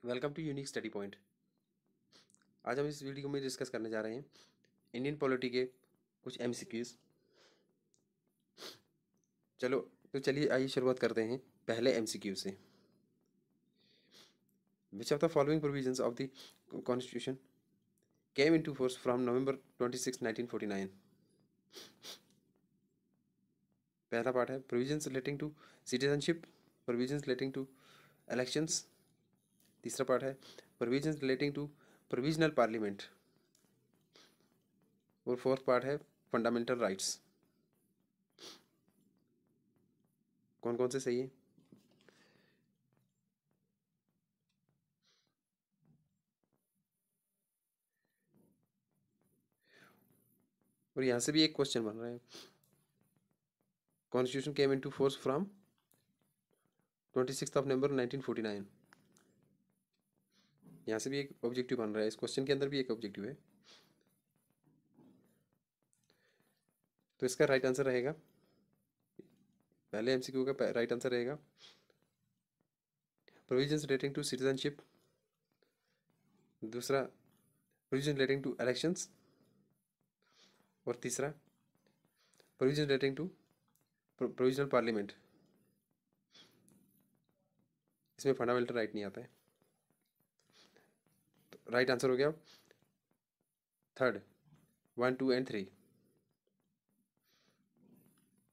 Welcome to unique study point. आज हम इस वीडियो में डिस्कस करने जा रहे हैं इंडियन पॉलिटी के कुछ एमसीक्यूज। चलिए आइए शुरुआत करते हैं पहले एमसीक्यू से। Which of the following provisions of the constitution came into force from November 26, 1949। पहला पार्ट है provisions relating to citizenship, provisions relating to elections. तीसरा पार्ट है provisions relating to provisional parliament. और फोर्थ पार्ट है fundamental rights. कौन कौन से सही है? और यहाँ से भी एक क्वेश्चन बन रहा है, constitution came into force from 26 नवंबर 1949। यहाँ से भी एक ऑब्जेक्टिव बन रहा है, इस क्वेश्चन के अंदर भी एक ऑब्जेक्टिव है। तो इसका राइट आंसर रहेगा, पहले एमसीक्यू का राइट आंसर रहेगा प्रोविजंस रिलेटिंग टू सिटीजनशिप, दूसरा प्रोविजन रिलेटिंग टू इलेक्शंस, और तीसरा provision relating to provisional parliament. इसमें फंडामेंटल राइट नहीं आता है। तो राइट आंसर हो गया थर्ड, 1, 2 एंड 3।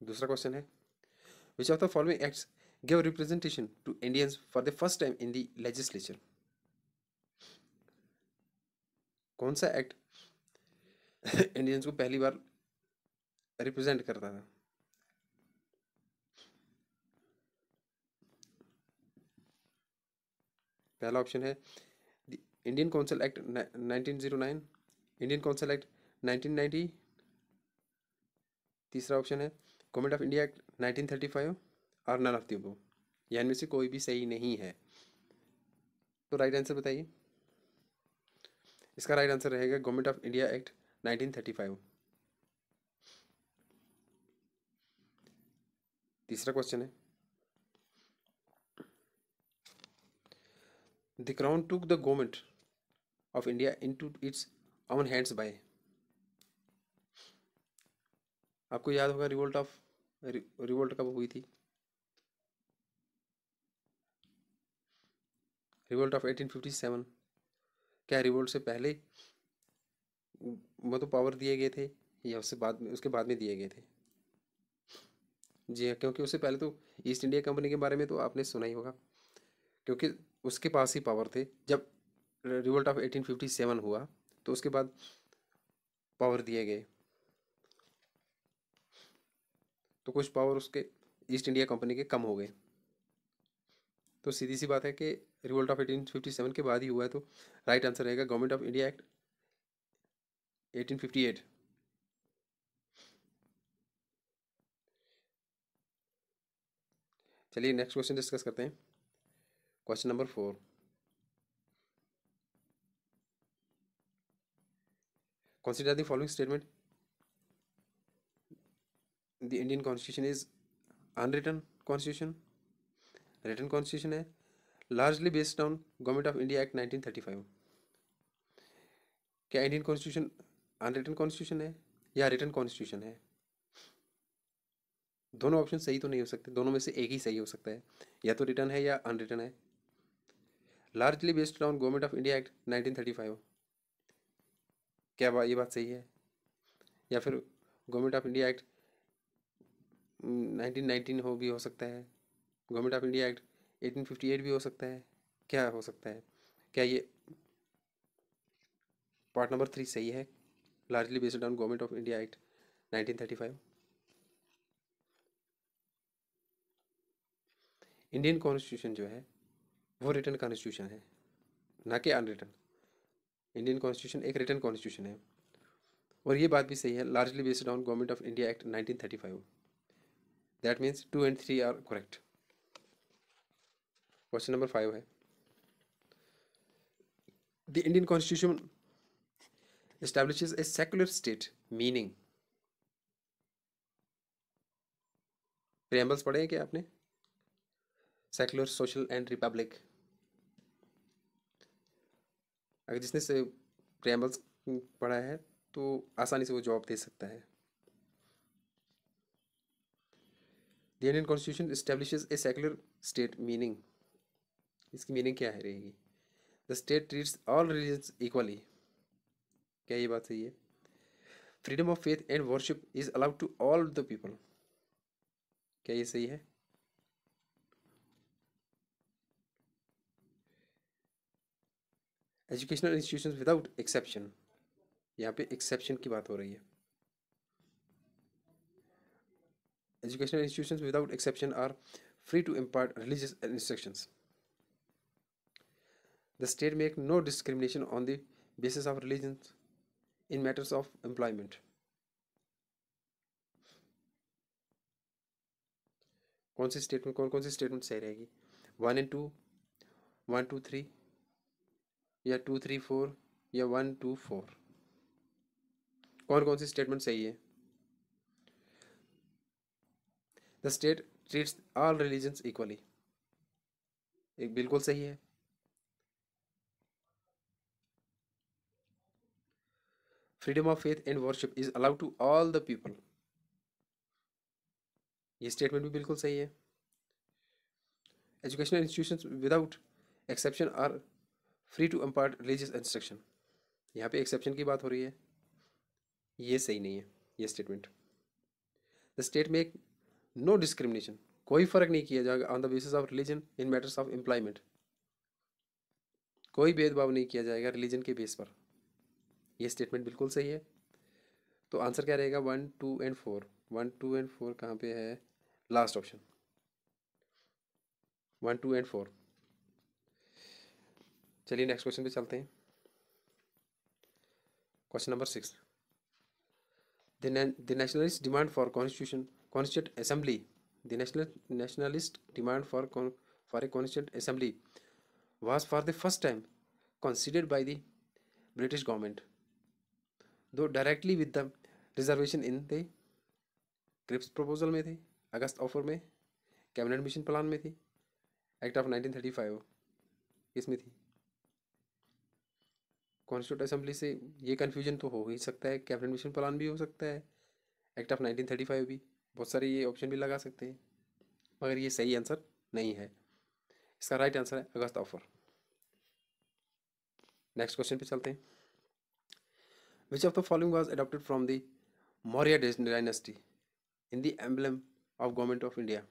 दूसरा क्वेश्चन है which of the following acts give representation to Indians for the first time in the legislature. कौन सा एक्ट इंडियंस को पहली बार रिप्रेजेंट करता था? पहला ऑप्शन है Indian council act 1909, Indian council act 1990। तीसरा ऑप्शन है गवर्नमेंट ऑफ इंडिया एक्ट 1935 और नन ऑफ द अबव। या इनमें से कोई भी सही नहीं है। तो राइट आंसर बताइए। इसका राइट आंसर रहेगा गवर्नमेंट ऑफ इंडिया एक्ट 1935। तीसरा क्वेश्चन है the crown took the government of India into its own hands bye. आपको याद होगा रिवोल्ट कब हुई थी? Revolt of 1857। क्या रिवोल्ट से पहले वो तो पावर दिए गए थे या उसके बाद में दिए गए थे? जी हाँ, क्योंकि उससे पहले तो ईस्ट इंडिया कंपनी के बारे में तो आपने सुना ही होगा, क्योंकि उसके पास ही पावर थे। जब रिवोल्ट ऑफ 1857 हुआ तो उसके बाद पावर दिए गए, तो कुछ पावर उसके ईस्ट इंडिया कंपनी के कम हो गए। तो सीधी सी बात है कि रिवोल्ट ऑफ 1857 के बाद ही हुआ है। तो राइट आंसर रहेगा गवर्नमेंट ऑफ इंडिया एक्ट 1858। चलिए नेक्स्ट क्वेश्चन डिस्कस करते हैं। Question number 4, consider the following statement the Indian constitution is unwritten constitution, written constitution है, largely based on government of India act 1935। क्या इंडियन कॉन्स्टिट्यूशन अनरिटन कॉन्स्टिट्यूशन है या written constitution है? दोनों option सही तो नहीं हो सकते, दोनों में से एक ही सही हो सकता है, या तो रिटन है या अनरिटन है। Largely based on government of India act 1935, क्या ये बात सही है? या फिर गवर्नमेंट ऑफ इंडिया एक्ट 1919 भी हो सकता है, गवर्नमेंट ऑफ इंडिया एक्ट 1858 भी हो सकता है। क्या हो सकता है? क्या ये पार्ट नंबर 3 सही है, largely based on government of India act 1935? Indian constitution जो है वो रिटन कॉन्स्टिट्यूशन है, ना कि अनरिटन। इंडियन कॉन्स्टिट्यूशन एक रिटन कॉन्स्टिट्यूशन है। और ये बात भी सही है, largely based on government of India act 1935। That means 2 and 3 are correct. Question number 5 है the Indian constitution establishes a secular state meaning। Preambles पढ़े हैं क्या आपने? Secular, social and Republic. अगर जिसने से प्रेम्बल्स पढ़ा है तो आसानी से वो जवाब दे सकता है। The Indian constitution establishes a secular state, meaning इसकी मीनिंग क्या है रहेगी? The state treats all religions equally, क्या ये बात सही है? Freedom of faith and worship is allowed to all the people, क्या ये सही है? एजुकेशनल इंस्टीट्यूशन विदाउट एक्सेप्शन, यहाँ पे एक्सेप्शन की बात हो रही है। Educational institutions without exception are free to impart religious instructions. The state make no discrimination on the basis of religion in matters of employment. कौन सी स्टेटमेंट, कौन कौन सी स्टेटमेंट सही रहेगी? 1 and 2, 1 2 3, या 2 3 4, या 1 2 4? कौन कौन सी स्टेटमेंट सही है? The state treats all religions equally, एक बिल्कुल सही है। Freedom of faith and worship is allowed to all the people, ये स्टेटमेंट भी बिल्कुल सही है। Educational institutions without exception are free to impart religious instruction, यहाँ पे एक्सेप्शन की बात हो रही है, ये सही नहीं है ये statement. The state make no discrimination, कोई फर्क नहीं किया जाएगा on the basis of religion in matters of employment, कोई भेदभाव नहीं किया जाएगा रिलीजन के बेस पर, यह स्टेटमेंट बिल्कुल सही है। तो आंसर क्या रहेगा? 1 2 and 4, 1 2 and 4 कहाँ पे है? Last option 1 2 and 4। चलिए नेक्स्ट क्वेश्चन पे चलते हैं। Question number 6, the nationalist demand for constituent assembly, the nationalist demand for a constituent assembly was for the first time considered by the British government, though directly with the reservation in the Cripps proposal में थी, अगस्त offer में, cabinet mission plan में थी, act of 1935 इसमें थी। Constituent assembly से ये कन्फ्यूजन तो हो ही सकता है, कैबिनेट मिशन प्लान भी हो सकता है, एक्ट ऑफ 1935 भी, बहुत सारे ये ऑप्शन भी लगा सकते हैं, मगर ये सही आंसर नहीं है। इसका राइट आंसर है अगस्त ऑफर। नेक्स्ट क्वेश्चन पे चलते हैं। विच of the following was adopted from the Maurya dynasty in the emblem of government of India?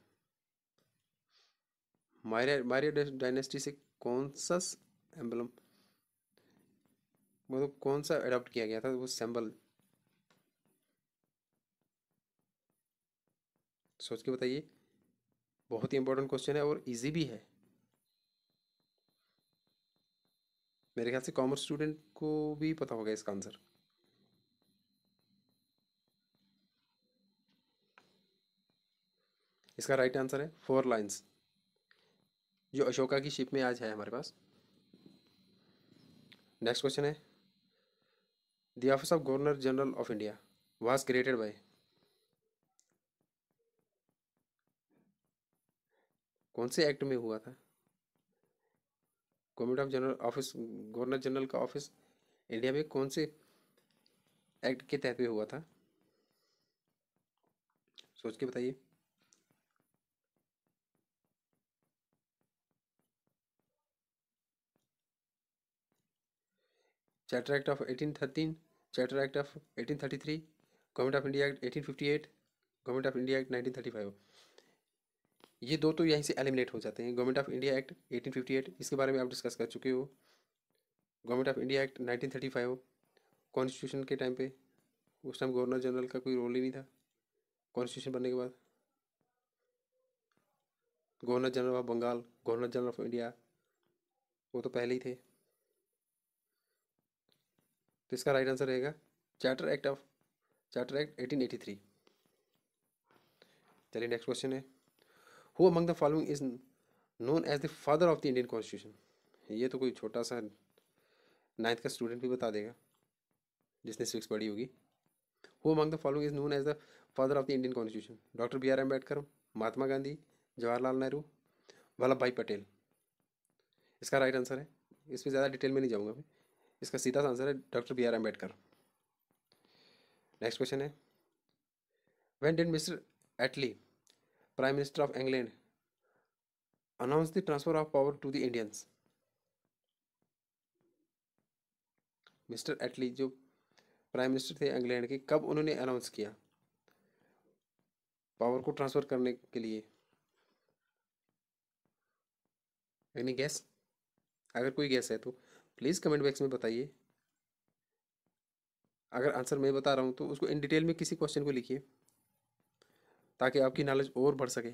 Maurya dynasty से कौन सा एम्बलम, मतलब कौन सा अडॉप्ट किया गया था वो सिंबल, सोच के बताइए। बहुत ही इंपॉर्टेंट क्वेश्चन है और इजी भी है, मेरे ख्याल से कॉमर्स स्टूडेंट को भी पता होगा इसका आंसर। इसका राइट आंसर है 4 लाइन्स, जो अशोका की शिप में आज है हमारे पास। नेक्स्ट क्वेश्चन है, the office of governor general of India was created by, कौन से एक्ट में हुआ था? Government of general office, governor general का ऑफिस इंडिया में कौन से एक्ट के तहत पे हुआ था? सोच के बताइए। Charter act of 1813, charter act of 1833, government of India act 1858, government of India act 1935। ये दो तो यहीं से एलिमिनेट हो जाते हैं। गवर्नमेंट ऑफ इंडिया एक्ट 1858 इसके बारे में आप डिस्कस कर चुके हो। Government of India act 1935 constitution के टाइम पे, उस टाइम गवर्नर जनरल का कोई रोल ही नहीं था। कॉन्स्टिट्यूशन बनने के बाद governor general of Bengal, governor general of India, वो तो पहले ही थे। तो इसका राइट आंसर रहेगा चार्टर एक्ट 1883। चलिए नेक्स्ट क्वेश्चन है, who among the following is known as the father of the Indian constitution? ये तो कोई छोटा सा 9th का स्टूडेंट भी बता देगा जिसने 6 पढ़ी होगी। Who among the following is known as the father of the Indian constitution? Doctor B R Ambedkar, Mahatma Gandhi, Jawaharlal Nehru, Vallabh Bhai Patel. इसका राइट आंसर है, इसमें ज़्यादा डिटेल में नहीं जाऊँगा मैं, इसका सीधा सा आंसर है doctor B R Ambedkar. Next question है, when did mister Attlee, prime minister of England, announce the transfer of power to the Indians? Mister Attlee जो प्राइम मिनिस्टर थे इंग्लैंड के, कब उन्होंने अनाउंस किया पावर को ट्रांसफर करने के लिए? Any gas? अगर कोई गैस है तो प्लीज़ कमेंट बॉक्स में बताइए। अगर आंसर मैं बता रहा हूँ तो उसको इन डिटेल में किसी क्वेश्चन को लिखिए, ताकि आपकी नॉलेज और बढ़ सके,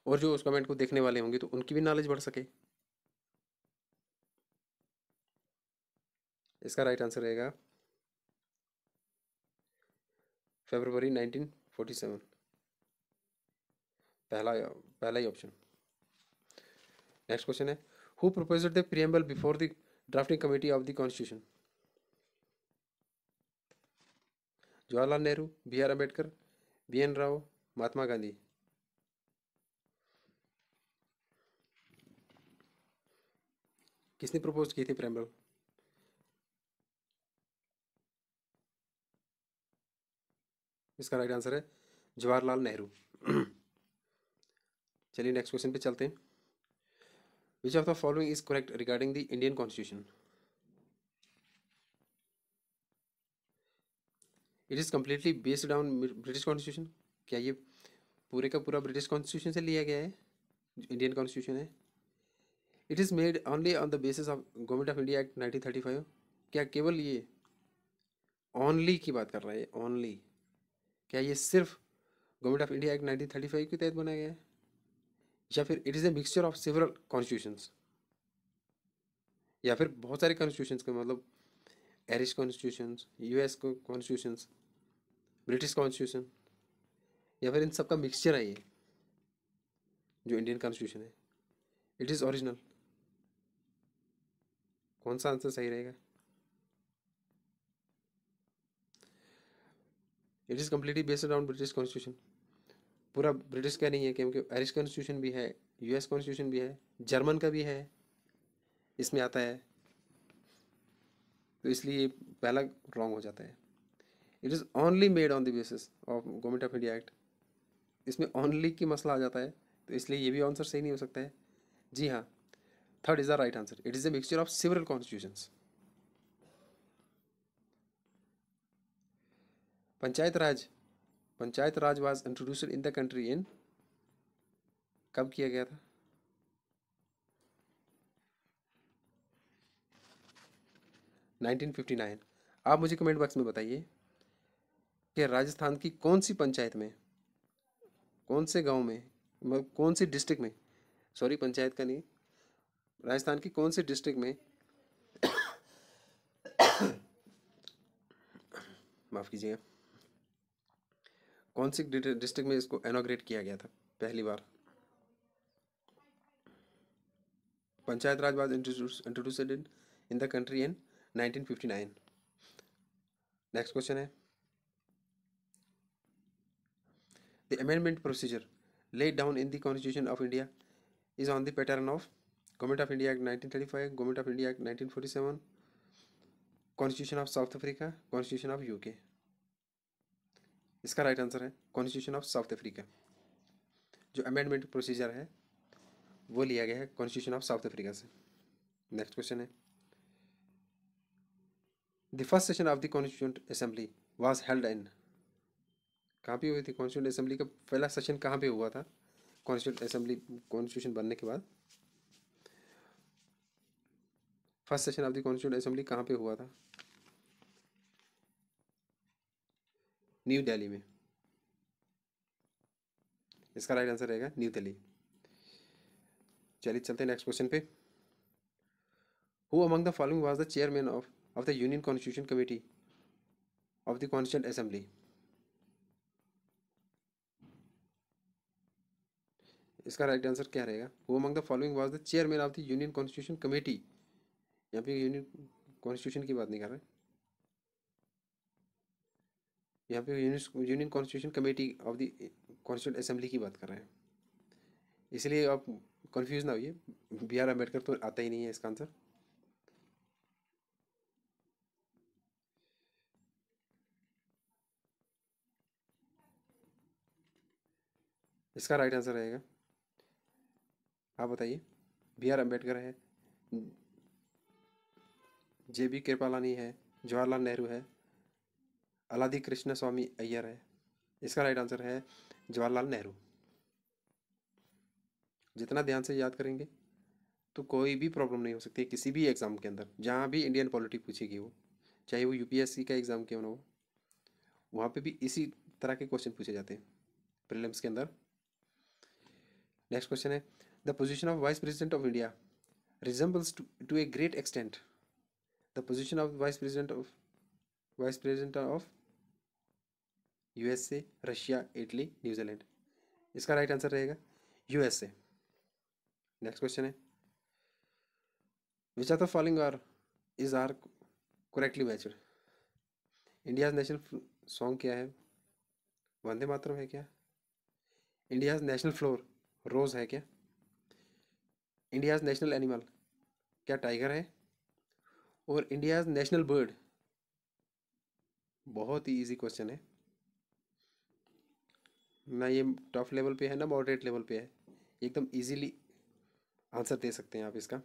और जो उस कमेंट को देखने वाले होंगे तो उनकी भी नॉलेज बढ़ सके। इसका राइट आंसर रहेगा फरवरी 1947, पहला पहला ही ऑप्शन। नेक्स्ट क्वेश्चन है, who proposed the preamble before the drafting committee of the constitution? Jawaharlal Nehru, B R Ambedkar, B N Rau, Mahatma Gandhi? किसने प्रपोज की थी प्रीएम्बल? इसका राइट आंसर है जवाहरलाल नेहरू। चलिए नेक्स्ट क्वेश्चन पे चलते हैं। विच of the following is correct regarding the Indian constitution? It is completely based on British constitution. क्या ये पूरे का पूरा ब्रिटिश कॉन्स्टिट्यूशन से लिया गया है, इंडियन कॉन्स्टिट्यूशन है? It is made only on the basis of government of India act 1935। क्या केवल ये ओनली की बात कर रहा है, ओनली? क्या ये सिर्फ गवर्नमेंट ऑफ इंडिया एक्ट 1935 के तहत बनाया गया है, या फिर it is a mixture of several constitutions, या फिर बहुत सारे कॉन्स्टिट्यूशंस के, मतलब Irish constitutions, US constitutions, British constitution, या फिर इन सब का मिक्सचर है ये जो इंडियन कॉन्स्टिट्यूशन है? It is original. कौन सा आंसर सही रहेगा? It is completely based on British constitution. पूरा ब्रिटिश का नहीं है, क्योंकि आयरिश कॉन्स्टिट्यूशन भी है, यूएस कॉन्स्टिट्यूशन भी है, जर्मन का भी है, इसमें आता है, तो इसलिए पहला रॉन्ग हो जाता है। It is only made on the basis of government of India act, इसमें ओनली की मसला आ जाता है, तो इसलिए ये भी आंसर सही नहीं हो सकता है। जी हाँ, third is the right answer. It is a mixture of several constitutions. Panchayat raj was introduced in the country इन, कब किया गया था? नाइनटीन 59। आप मुझे कमेंट बॉक्स में बताइए कि राजस्थान की कौन सी पंचायत में, कौन से गांव में, मतलब कौन सी डिस्ट्रिक्ट में, सॉरी पंचायत का नहीं, राजस्थान की कौन सी डिस्ट्रिक्ट में, माफ़ कीजिएगा, कौन सी डिस्ट्रिक्ट में इसको इनॉग्रेट किया गया था पहली बार? Panchayat raj was introduced in the country in 1959। Next question है, the amendment procedure laid down in the Constitution of India is on the pattern of Government of India Act 1935, Government of India Act 1947, Constitution of South Africa, Constitution of UK? इसका right answer है constitution of south Africa. जो amendment procedure है वो लिया गया है constitution of south Africa से। Next question है, the first session of the constituent assembly was held in, कहाँ पे हुई थी कॉन्स्टिट्यूंट असेंबली का पहला सेशन, कहाँ पे हुआ था कॉन्स्टिट्यूंट असेंबली कॉन्स्टिट्यूशन बनने के बाद? First session of the constituent assembly कहाँ पे हुआ था? न्यू दिल्ली में। इसका राइट आंसर रहेगा न्यू दिल्ली। चलिए चलते हैं नेक्स्ट क्वेश्चन पे। Who among the following was the chairman of the union constitution committee of the constituent assembly? इसका राइट आंसर क्या रहेगा? Who among the following was the chairman of the union constitution committee, यहाँ पे union constitution की बात नहीं कर रहे, यहाँ पे union constitution committee of the constituent assembly की बात कर रहे हैं, इसलिए आप कंफ्यूज ना होइए। बी आर अम्बेडकर तो आता ही नहीं है इसका आंसर। इसका राइट आंसर रहेगा, आप बताइए। बी आर अम्बेडकर है, जे बी कृपलानी है, जवाहरलाल नेहरू है, अलादी कृष्ण स्वामी अय्यर है। इसका राइट आंसर है जवाहरलाल नेहरू। जितना ध्यान से याद करेंगे तो कोई भी प्रॉब्लम नहीं हो सकती है किसी भी एग्ज़ाम के अंदर, जहाँ भी इंडियन पॉलिटी पूछेगी वो, चाहे वो यूपीएससी का एग्ज़ाम क्यों ना हो, वहाँ पे भी इसी तरह के क्वेश्चन पूछे जाते हैं प्रीलिम्स के अंदर। नेक्स्ट क्वेश्चन है, the position of vice president of India resembles to a great extent the position of vice president of USA, Russia, Italy, New Zealand. इसका राइट आंसर रहेगा यूएसए। नेक्स्ट क्वेश्चन है, which are the following are is are correctly matched. India's national song क्या है? वंदे मातरम है क्या? India's national floor रोज है क्या? India's national animal क्या टाइगर है? और इंडियाज नेशनल बर्ड, बहुत ही इजी क्वेश्चन है ना, ये टफ लेवल पे है ना मॉडरेट लेवल पे है, एकदम इजीली आंसर दे सकते हैं आप इसका।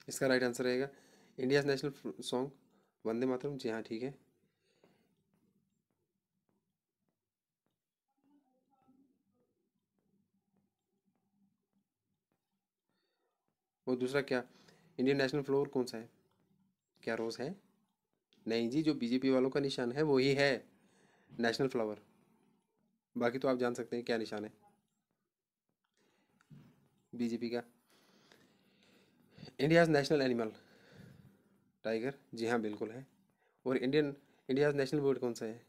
इसका राइट आंसर रहेगा India's national song Vande Mataram. जी हाँ, ठीक है। और दूसरा क्या, इंडियन नेशनल फ्लोर कौन सा है? क्या रोज है? नहीं जी, जो बीजेपी वालों का निशान है वही है नेशनल फ्लावर। बाकी तो आप जान सकते हैं क्या निशान है बीजेपी का। इंडियाज नेशनल एनिमल टाइगर, जी हाँ बिल्कुल है। और इंडियाज नेशनल बर्ड कौन सा है?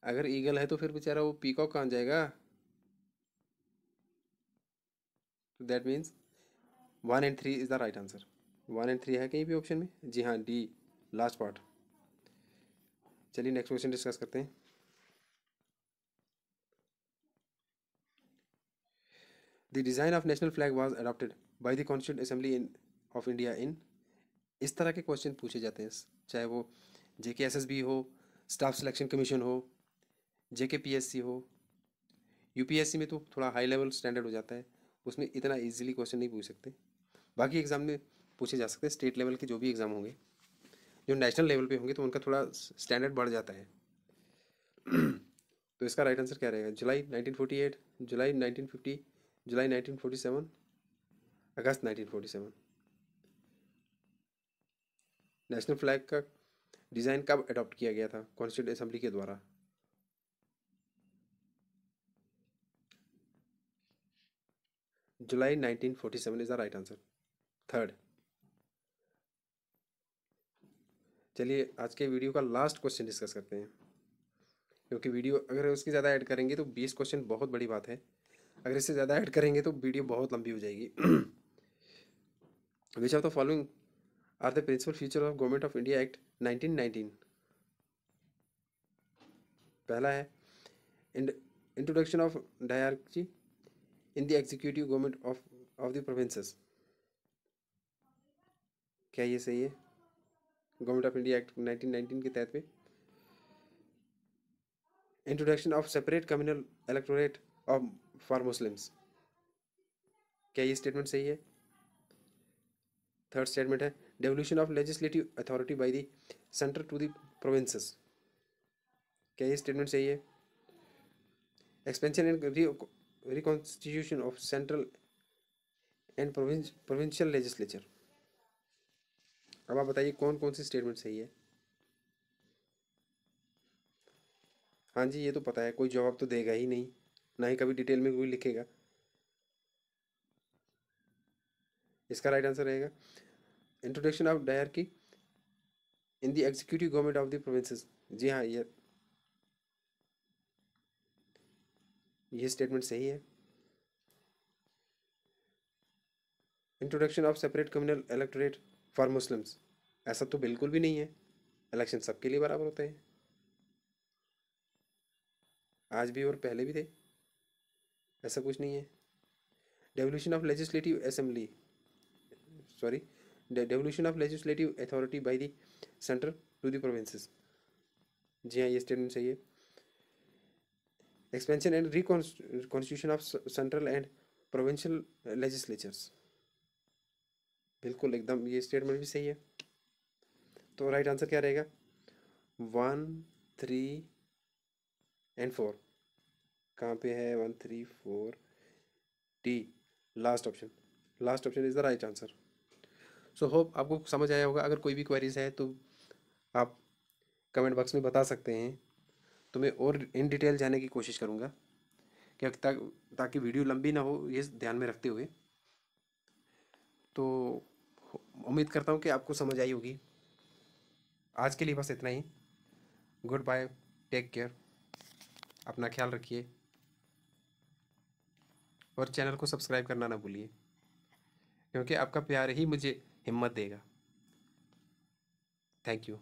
अगर ईगल है तो फिर बेचारा वो पीकॉक कहाँ जाएगा? तो that means 1 and 3 is the right answer. 1 and 3 है कहीं भी ऑप्शन में? जी हाँ, डी लास्ट पार्ट। चलिए नेक्स्ट क्वेश्चन डिस्कस करते हैं। The design of national flag was adopted by the constituent assembly of India in. इस तरह के क्वेश्चन पूछे जाते हैं, चाहे वो JKSSB हो, स्टाफ सिलेक्शन कमीशन हो, JKPSC हो। यूपीएससी में तो थोड़ा हाई लेवल स्टैंडर्ड हो जाता है, उसमें इतना इजीली क्वेश्चन नहीं पूछ सकते। बाकी एग्जाम में पूछे जा सकते हैं, स्टेट लेवल के जो भी एग्ज़ाम होंगे, जो नेशनल लेवल पे होंगे तो उनका थोड़ा स्टैंडर्ड बढ़ जाता है। तो इसका राइट आंसर क्या रहेगा? जुलाई 1948, जुलाई 1950, जुलाई 1947, अगस्त 1947। नेशनल फ्लैग का डिज़ाइन कब अडॉप्ट किया गया था कॉन्स्टिट्यूंट असेंबली के द्वारा? जुलाई 1947 is the right answer, third. चलिए आज के वीडियो का लास्ट क्वेश्चन डिस्कस करते हैं, क्योंकि वीडियो अगर उसकी ज़्यादा ऐड करेंगे तो 20 क्वेश्चन बहुत बड़ी बात है, अगर इससे ज़्यादा ऐड करेंगे तो वीडियो बहुत लंबी हो जाएगी। Which of the following are the principal feature of government of India act 1919? पहला है introduction of dyarchy in the executive government of the provinces. क्या ये सही है? गवर्नमेंट ऑफ इंडिया एक्ट 1919 के तहत पे introduction of separate communal electorate of for Muslims. क्या ये स्टेटमेंट सही है? थर्ड स्टेटमेंट है devolution of legislative authority by the centre to the provinces. क्या ये स्टेटमेंट सही है? Expansion and reconstitution of central and provincial legislature. अब आप बताइए कौन कौन सी स्टेटमेंट सही है? हाँ जी, ये तो पता है, कोई जवाब तो देगा ही नहीं, ना ही कभी डिटेल में कोई लिखेगा। इसका राइट आंसर रहेगा introduction of dyarchy in the executive government of the provinces. जी हाँ, ये स्टेटमेंट सही है। Introduction of separate communal electorate for Muslims, ऐसा तो बिल्कुल भी नहीं है, इलेक्शन सबके लिए बराबर होते हैं, आज भी और पहले भी थे, ऐसा कुछ नहीं है। Devolution of legislative assembly, sorry, devolution of legislative authority by the centre to the provinces. जी हाँ, ये स्टेटमेंट सही है। Expansion and reconstitution of central and provincial legislatures, बिल्कुल एकदम ये स्टेटमेंट भी सही है। तो राइट आंसर क्या रहेगा? 1, 3 एंड 4 कहाँ पे है? 1, 3, 4 D, last option. Last option is the right answer. So hope आपको समझ आया होगा। अगर कोई भी क्वेरीज है तो आप कमेंट बॉक्स में बता सकते हैं, तो मैं और इन डिटेल जाने की कोशिश करूँगा, क्या ताकि वीडियो लंबी ना हो, ये ध्यान में रखते हुए। तो उम्मीद करता हूँ कि आपको समझ आई होगी। आज के लिए बस इतना ही। गुड बाय, टेक केयर, अपना ख्याल रखिए और चैनल को सब्सक्राइब करना ना भूलिए, क्योंकि आपका प्यार ही मुझे हिम्मत देगा। Thank you.